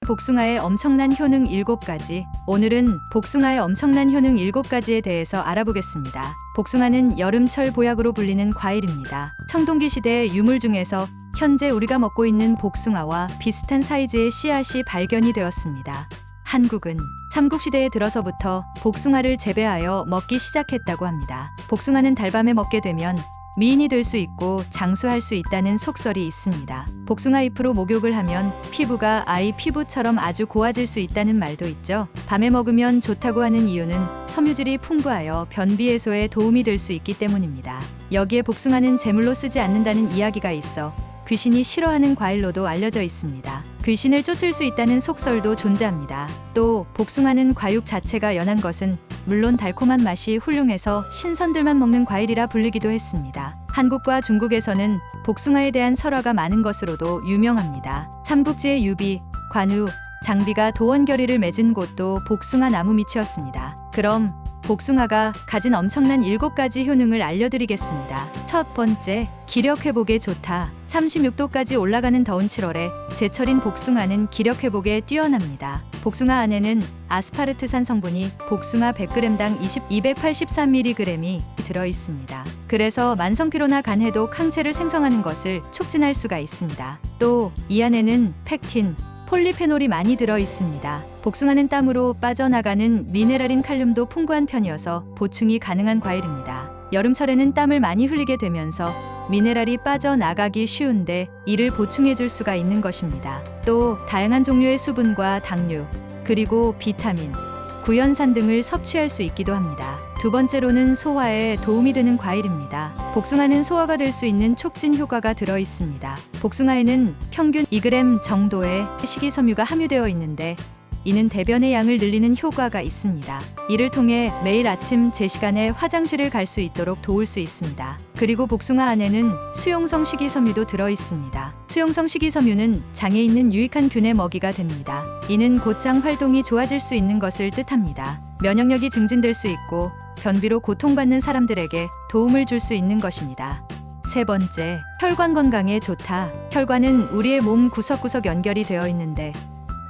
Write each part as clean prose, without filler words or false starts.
복숭아의 엄청난 효능 7가지. 오늘은 복숭아의 엄청난 효능 7가지에 대해서 알아보겠습니다. 복숭아는 여름철 보약으로 불리는 과일입니다. 청동기 시대의 유물 중에서 현재 우리가 먹고 있는 복숭아와 비슷한 사이즈의 씨앗이 발견이 되었습니다. 한국은 삼국시대에 들어서부터 복숭아를 재배하여 먹기 시작했다고 합니다. 복숭아는 달밤에 먹게 되면 미인이 될 수 있고 장수할 수 있다는 속설이 있습니다. 복숭아 잎으로 목욕을 하면 피부가 아이 피부처럼 아주 고와질 수 있다는 말도 있죠. 밤에 먹으면 좋다고 하는 이유는 섬유질이 풍부하여 변비 해소에 도움이 될 수 있기 때문입니다. 여기에 복숭아는 제물로 쓰지 않는다는 이야기가 있어 귀신이 싫어하는 과일로도 알려져 있습니다. 귀신을 쫓을 수 있다는 속설도 존재합니다. 또 복숭아는 과육 자체가 연한 것은 물론 달콤한 맛이 훌륭해서 신선들만 먹는 과일이라 불리기도 했습니다. 한국과 중국에서는 복숭아에 대한 설화가 많은 것으로도 유명합니다. 삼국지의 유비, 관우, 장비가 도원결의를 맺은 곳도 복숭아 나무 밑이었습니다. 그럼 복숭아가 가진 엄청난 7가지 효능을 알려드리겠습니다. 첫 번째, 기력 회복에 좋다. 36도까지 올라가는 더운 7월에 제철인 복숭아는 기력 회복에 뛰어납니다. 복숭아 안에는 아스파르트산 성분이 복숭아 100g당 283mg이 들어있습니다. 그래서 만성피로나 간해독 항체를 생성하는 것을 촉진할 수가 있습니다. 또 이 안에는 펙틴, 폴리페놀이 많이 들어있습니다. 복숭아는 땀으로 빠져나가는 미네랄인 칼륨도 풍부한 편이어서 보충이 가능한 과일입니다. 여름철에는 땀을 많이 흘리게 되면서 미네랄이 빠져나가기 쉬운데 이를 보충해줄 수가 있는 것입니다. 또 다양한 종류의 수분과 당류, 그리고 비타민, 구연산 등을 섭취할 수 있기도 합니다. 두 번째로는 소화에 도움이 되는 과일입니다. 복숭아는 소화가 될 수 있는 촉진 효과가 들어있습니다. 복숭아에는 평균 2g 정도의 식이섬유가 함유되어 있는데 이는 대변의 양을 늘리는 효과가 있습니다. 이를 통해 매일 아침 제 시간에 화장실을 갈 수 있도록 도울 수 있습니다. 그리고 복숭아 안에는 수용성 식이섬유도 들어있습니다. 수용성 식이섬유는 장에 있는 유익한 균의 먹이가 됩니다. 이는 곧장 활동이 좋아질 수 있는 것을 뜻합니다. 면역력이 증진될 수 있고 변비로 고통받는 사람들에게 도움을 줄 수 있는 것입니다. 세 번째, 혈관 건강에 좋다. 혈관은 우리의 몸 구석구석 연결이 되어 있는데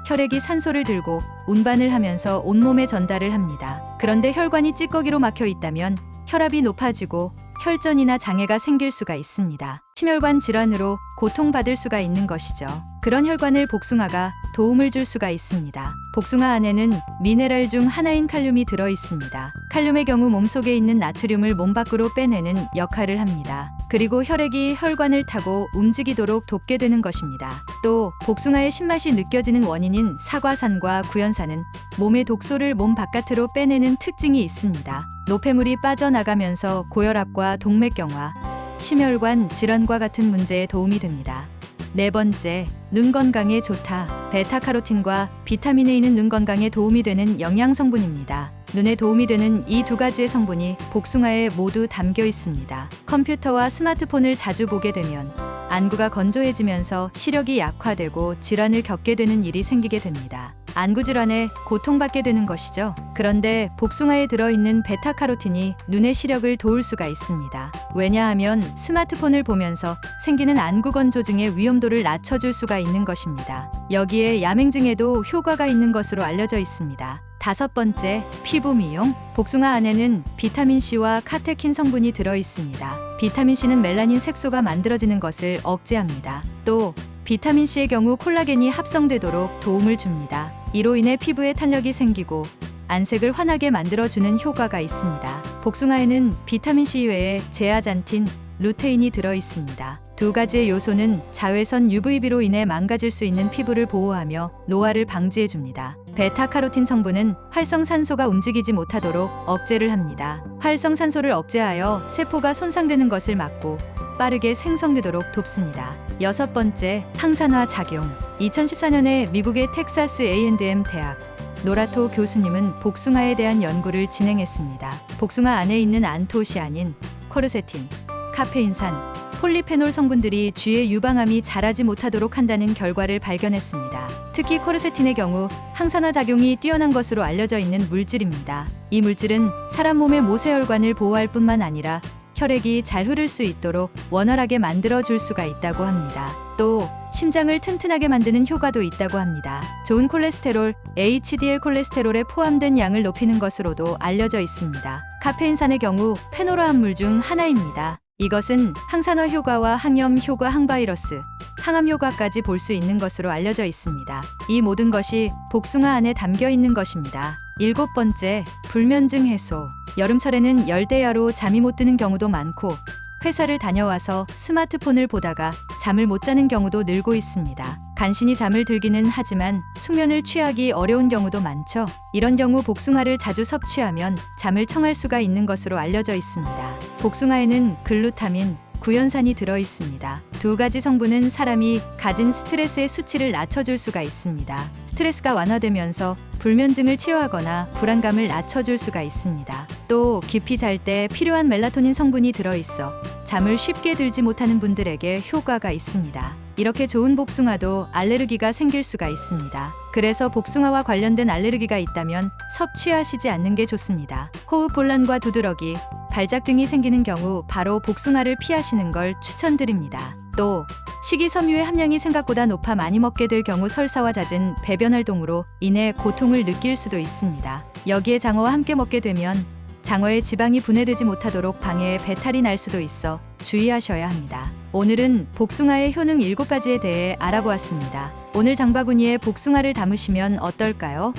혈액이 산소를 들고 운반을 하면서 온몸에 전달을 합니다. 그런데 혈관이 찌꺼기로 막혀 있다면 혈압이 높아지고 혈전이나 장애가 생길 수가 있습니다. 심혈관 질환으로 고통받을 수가 있는 것이죠. 그런 혈관을 복숭아가 도움을 줄 수가 있습니다. 복숭아 안에는 미네랄 중 하나인 칼륨이 들어 있습니다. 칼륨의 경우 몸속에 있는 나트륨을 몸 밖으로 빼내는 역할을 합니다. 그리고 혈액이 혈관을 타고 움직이도록 돕게 되는 것입니다. 또 복숭아의 신맛이 느껴지는 원인인 사과산과 구연산은 몸의 독소를 몸 바깥으로 빼내는 특징이 있습니다. 노폐물이 빠져나가면서 고혈압과 동맥경화, 심혈관 질환과 같은 문제에 도움이 됩니다. 네 번째, 눈 건강에 좋다. 베타카로틴과 비타민 A는 눈 건강에 도움이 되는 영양 성분입니다. 눈에 도움이 되는 이 두 가지의 성분이 복숭아에 모두 담겨 있습니다. 컴퓨터와 스마트폰을 자주 보게 되면 안구가 건조해지면서 시력이 약화되고 질환을 겪게 되는 일이 생기게 됩니다. 안구 질환에 고통받게 되는 것이죠. 그런데 복숭아에 들어있는 베타카로틴이 눈의 시력을 도울 수가 있습니다. 왜냐하면 스마트폰을 보면서 생기는 안구 건조증의 위험도를 낮춰줄 수가 있는 것입니다. 여기에 야맹증에도 효과가 있는 것으로 알려져 있습니다. 다섯 번째, 피부 미용. 복숭아 안에는 비타민C와 카테킨 성분이 들어있습니다. 비타민C는 멜라닌 색소가 만들어지는 것을 억제합니다. 또 비타민C의 경우 콜라겐이 합성되도록 도움을 줍니다. 이로 인해 피부에 탄력이 생기고 안색을 환하게 만들어주는 효과가 있습니다. 복숭아에는 비타민C 외에 제아잔틴, 루테인이 들어있습니다. 두 가지의 요소는 자외선 UVB로 인해 망가질 수 있는 피부를 보호하며 노화를 방지해줍니다. 베타카로틴 성분은 활성산소가 움직이지 못하도록 억제를 합니다. 활성산소를 억제하여 세포가 손상되는 것을 막고 빠르게 생성되도록 돕습니다. 여섯 번째, 항산화 작용. 2014년에 미국의 텍사스 A&M 대학 노라토 교수님은 복숭아에 대한 연구를 진행했습니다. 복숭아 안에 있는 안토시아닌, 코르세틴, 카페인산, 폴리페놀 성분들이 쥐의 유방암이 자라지 못하도록 한다는 결과를 발견했습니다. 특히 코르세틴의 경우 항산화 작용이 뛰어난 것으로 알려져 있는 물질입니다. 이 물질은 사람 몸의 모세혈관을 보호할 뿐만 아니라 혈액이 잘 흐를 수 있도록 원활하게 만들어줄 수가 있다고 합니다. 또 심장을 튼튼하게 만드는 효과도 있다고 합니다. 좋은 콜레스테롤, HDL 콜레스테롤에 포함된 양을 높이는 것으로도 알려져 있습니다. 카페인산의 경우 페노라함물 중 하나입니다. 이것은 항산화 효과와 항염 효과, 항바이러스, 항암 효과까지 볼 수 있는 것으로 알려져 있습니다. 이 모든 것이 복숭아 안에 담겨 있는 것입니다. 7번째, 불면증 해소. 여름철에는 열대야로 잠이 못 드는 경우도 많고 회사를 다녀와서 스마트폰을 보다가 잠을 못 자는 경우도 늘고 있습니다. 간신히 잠을 들기는 하지만 숙면을 취하기 어려운 경우도 많죠. 이런 경우 복숭아를 자주 섭취하면 잠을 청할 수가 있는 것으로 알려져 있습니다. 복숭아에는 글루타민, 구연산이 들어 있습니다. 두 가지 성분은 사람이 가진 스트레스의 수치를 낮춰줄 수가 있습니다. 스트레스가 완화되면서 불면증을 치료하거나 불안감을 낮춰줄 수가 있습니다. 또 깊이 잘 때 필요한 멜라토닌 성분이 들어있어 잠을 쉽게 들지 못하는 분들에게 효과가 있습니다. 이렇게 좋은 복숭아도 알레르기가 생길 수가 있습니다. 그래서 복숭아와 관련된 알레르기가 있다면 섭취하시지 않는 게 좋습니다. 호흡곤란과 두드러기, 발작 등이 생기는 경우 바로 복숭아를 피하시는 걸 추천드립니다. 또 식이섬유의 함량이 생각보다 높아 많이 먹게 될 경우 설사와 잦은 배변 활동으로 인해 고통을 느낄 수도 있습니다. 여기에 장어와 함께 먹게 되면 장어의 지방이 분해되지 못하도록 방해에 배탈이 날 수도 있어 주의하셔야 합니다. 오늘은 복숭아의 효능 7가지에 대해 알아보았습니다. 오늘 장바구니에 복숭아를 담으시면 어떨까요?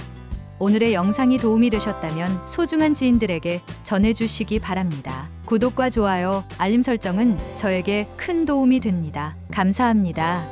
오늘의 영상이 도움이 되셨다면 소중한 지인들에게 전해주시기 바랍니다. 구독과 좋아요, 알림 설정은 저에게 큰 도움이 됩니다. 감사합니다.